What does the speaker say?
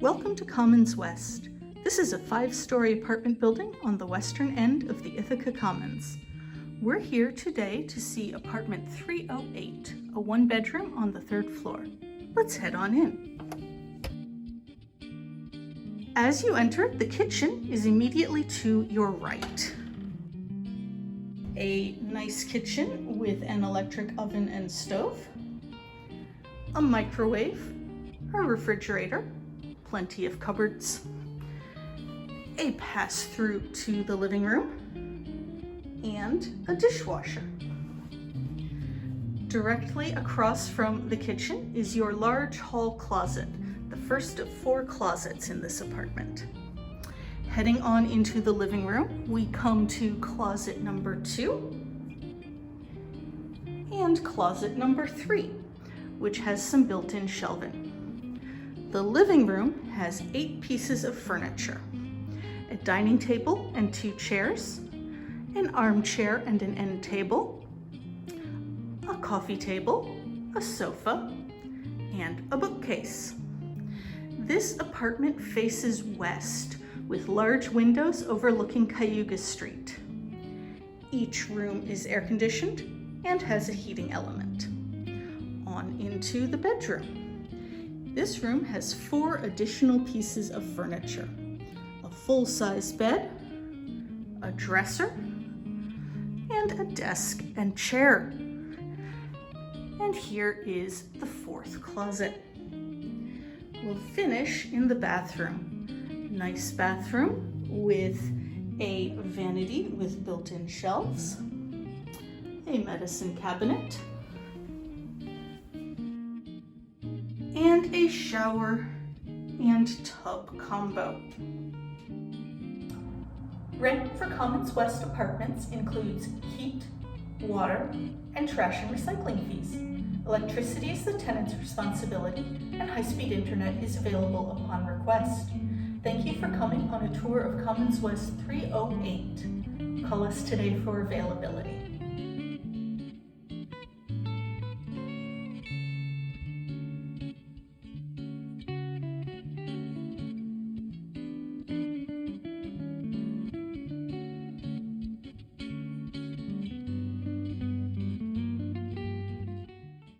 Welcome to Commons West. This is a 5-story apartment building on the western end of the Ithaca Commons. We're here today to see apartment 308, a 1-bedroom on the 3rd floor. Let's head on in. As you enter, the kitchen is immediately to your right. A nice kitchen with an electric oven and stove, a microwave, a refrigerator, plenty of cupboards, a pass-through to the living room, and a dishwasher. Directly across from the kitchen is your large hall closet, the first of 4 closets in this apartment. Heading on into the living room, we come to closet number 2 and closet number 3, which has some built-in shelving. The living room has 8 pieces of furniture: a dining table and 2 chairs, an armchair and an end table, a coffee table, a sofa, and a bookcase. This apartment faces west with large windows overlooking Cayuga Street. Each room is air-conditioned and has a heating element. On into the bedroom. This room has 4 additional pieces of furniture: a full-size bed, a dresser, and a desk and chair. And here is the 4th closet. We'll finish in the bathroom. Nice bathroom with a vanity with built-in shelves, a medicine cabinet, and a shower and tub combo. Rent for Commons West Apartments includes heat, water, and trash and recycling fees. Electricity is the tenant's responsibility, and high-speed internet is available upon request. Thank you for coming on a tour of Commons West 308. Call us today for availability.